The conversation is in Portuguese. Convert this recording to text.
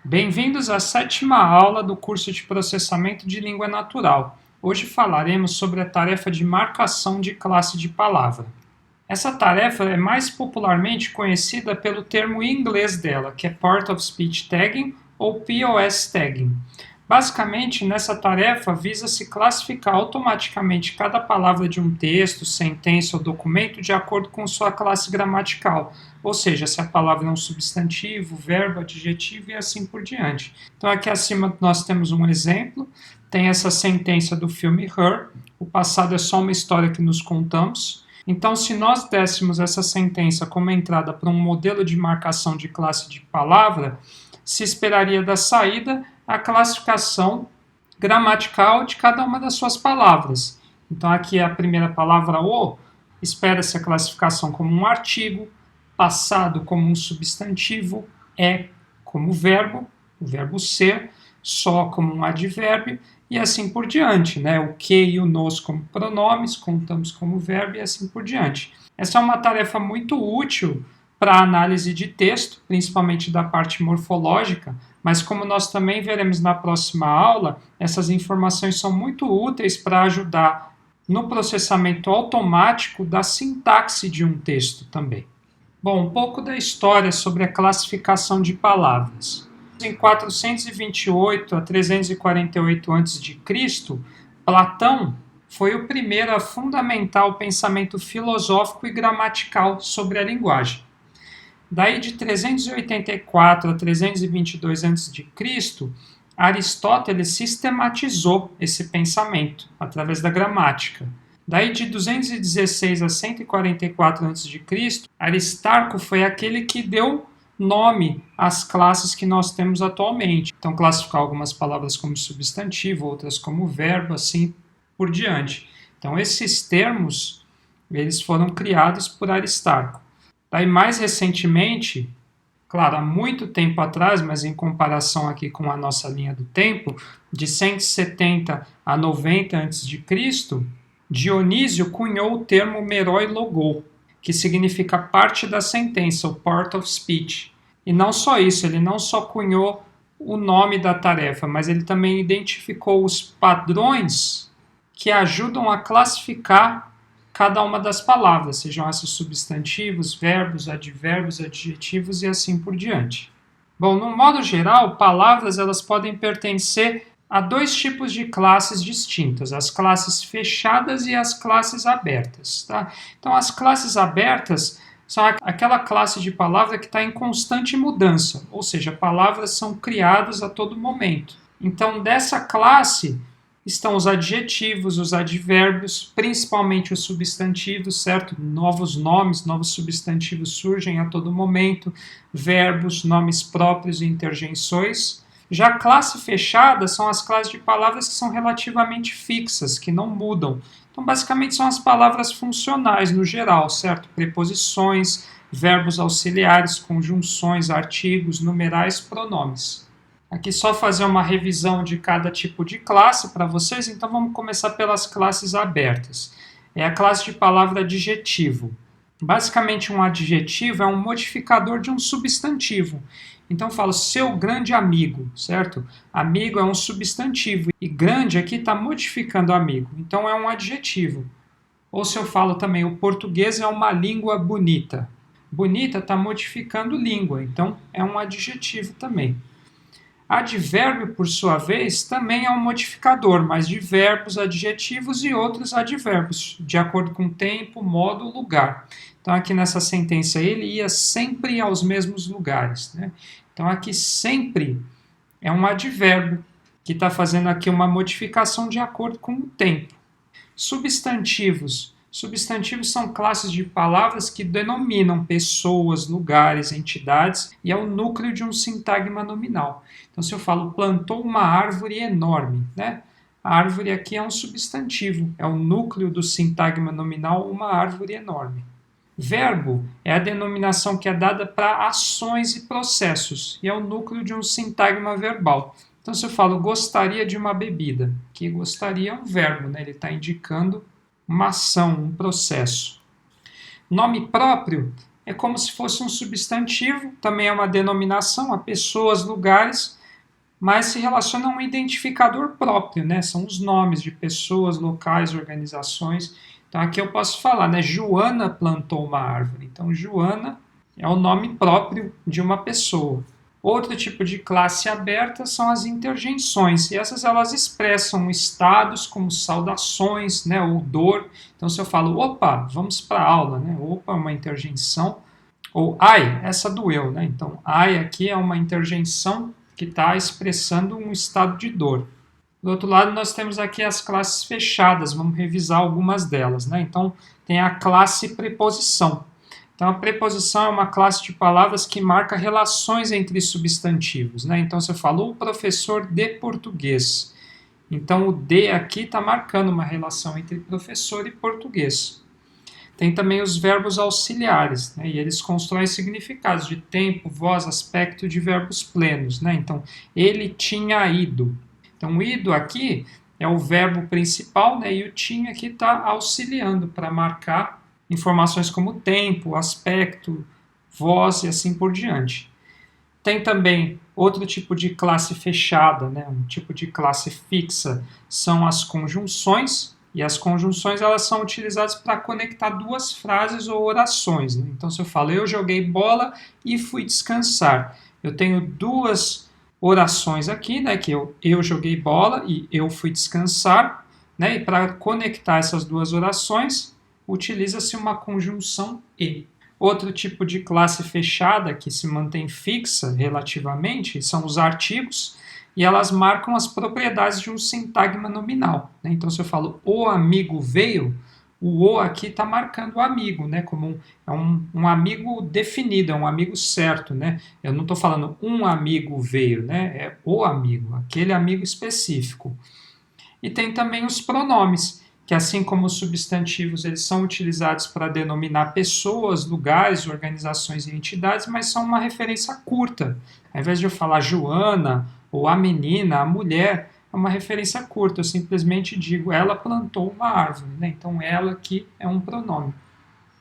Bem-vindos à sétima aula do curso de Processamento de Língua Natural. Hoje falaremos sobre a tarefa de marcação de classe de palavra. Essa tarefa é mais popularmente conhecida pelo termo em inglês dela, que é Part of Speech Tagging ou POS Tagging. Basicamente, nessa tarefa visa-se classificar automaticamente cada palavra de um texto, sentença ou documento de acordo com sua classe gramatical, ou seja, se a palavra é um substantivo, verbo, adjetivo e assim por diante. Então aqui acima nós temos um exemplo, tem essa sentença do filme Her, o passado é só uma história que nos contamos. Então, se nós dessemos essa sentença como entrada para um modelo de marcação de classe de palavra, se esperaria da saída a classificação gramatical de cada uma das suas palavras. Então, aqui a primeira palavra o, espera-se a classificação como um artigo, passado como um substantivo, é como verbo, o verbo ser, só como um advérbio, e assim por diante, né? O que e o nos como pronomes, contamos como verbo e assim por diante. Essa é uma tarefa muito útil para análise de texto, principalmente da parte morfológica, mas como nós também veremos na próxima aula, essas informações são muito úteis para ajudar no processamento automático da sintaxe de um texto também. Bom, um pouco da história sobre a classificação de palavras. Em 428 a 348 a.C., Platão foi o primeiro a fundamentar o pensamento filosófico e gramatical sobre a linguagem. Daí de 384 a 322 a.C., Aristóteles sistematizou esse pensamento através da gramática. Daí de 216 a 144 a.C., Aristarco foi aquele que deu nome às classes que nós temos atualmente. Então, classificar algumas palavras como substantivo, outras como verbo, assim por diante. Então, esses termos, eles foram criados por Aristarco. Daí, mais recentemente, claro, há muito tempo atrás, mas em comparação aqui com a nossa linha do tempo, de 170 a 90 a.C., Dionísio cunhou o termo meroi logou, que significa parte da sentença, o part of speech. E não só isso, ele não só cunhou o nome da tarefa, mas ele também identificou os padrões que ajudam a classificar cada uma das palavras, sejam esses substantivos, verbos, advérbios, adjetivos e assim por diante. Bom, no modo geral, palavras elas podem pertencer a dois tipos de classes distintas, as classes fechadas e as classes abertas. Tá? Então, as classes abertas são aquela classe de palavra que está em constante mudança, ou seja, palavras são criadas a todo momento. Então, dessa classe estão os adjetivos, os advérbios, principalmente os substantivos, certo? Novos nomes, novos substantivos surgem a todo momento, verbos, nomes próprios e interjeições. Já a classe fechada são as classes de palavras que são relativamente fixas, que não mudam. Então, basicamente, são as palavras funcionais no geral, certo? Preposições, verbos auxiliares, conjunções, artigos, numerais, pronomes. Aqui só fazer uma revisão de cada tipo de classe para vocês, então vamos começar pelas classes abertas. É a classe de palavra adjetivo. Basicamente, um adjetivo é um modificador de um substantivo. Então, eu falo seu grande amigo, certo? Amigo é um substantivo e grande aqui está modificando amigo. Então, é um adjetivo. Ou se eu falo também, o português é uma língua bonita. Bonita está modificando língua, então é um adjetivo também. Advérbio, por sua vez, também é um modificador, mas de verbos, adjetivos e outros advérbios, de acordo com tempo, modo, lugar. Então, aqui nessa sentença, ele ia sempre aos mesmos lugares. Né? Então, aqui sempre é um advérbio, que está fazendo aqui uma modificação de acordo com o tempo. Substantivos. Substantivos são classes de palavras que denominam pessoas, lugares, entidades e é o núcleo de um sintagma nominal. Então, se eu falo plantou uma árvore enorme, né? A árvore aqui é um substantivo, é o núcleo do sintagma nominal, uma árvore enorme. Verbo é a denominação que é dada para ações e processos e é o núcleo de um sintagma verbal. Então, se eu falo gostaria de uma bebida, que gostaria é um verbo, né? Ele está indicando uma ação, um processo. Nome próprio é como se fosse um substantivo, também é uma denominação a pessoas, lugares, mas se relaciona a um identificador próprio, né? São os nomes de pessoas, locais, organizações. Então aqui eu posso falar, né? Joana plantou uma árvore. Então Joana é o nome próprio de uma pessoa. Outro tipo de classe aberta são as interjeições, e essas elas expressam estados como saudações, né, ou dor. Então se eu falo, opa, vamos para a aula, né? Opa é uma interjeição. Ou ai, essa doeu, né? Então ai aqui é uma interjeição que está expressando um estado de dor. Do outro lado, nós temos aqui as classes fechadas, vamos revisar algumas delas, né? Então, tem a classe preposição. Então, a preposição é uma classe de palavras que marca relações entre substantivos, né? Então, você falou o professor de português. Então, o de aqui está marcando uma relação entre professor e português. Tem também os verbos auxiliares, né? E eles constroem significados de tempo, voz, aspecto de verbos plenos, né? Então, ele tinha ido. Então, o ido aqui é o verbo principal, né? E o tinha aqui está auxiliando para marcar informações como tempo, aspecto, voz e assim por diante. Tem também outro tipo de classe fechada, né? Um tipo de classe fixa, são as conjunções, e as conjunções elas são utilizadas para conectar duas frases ou orações, né? Então, se eu falo eu joguei bola e fui descansar, eu tenho duas orações aqui, né? Que eu joguei bola e eu fui descansar, né? E para conectar essas duas orações, utiliza-se uma conjunção e. Outro tipo de classe fechada que se mantém fixa relativamente são os artigos, e elas marcam as propriedades de um sintagma nominal, né? Então, se eu falo o amigo veio, o aqui está marcando o amigo, né? Como um amigo definido, é um amigo certo, né? Eu não estou falando um amigo veio, né? É o amigo, aquele amigo específico. E tem também os pronomes, que assim como os substantivos, eles são utilizados para denominar pessoas, lugares, organizações e entidades, mas são uma referência curta. Ao invés de eu falar Joana, ou a menina, a mulher, é uma referência curta. Eu simplesmente digo, ela plantou uma árvore, né? Então ela aqui é um pronome.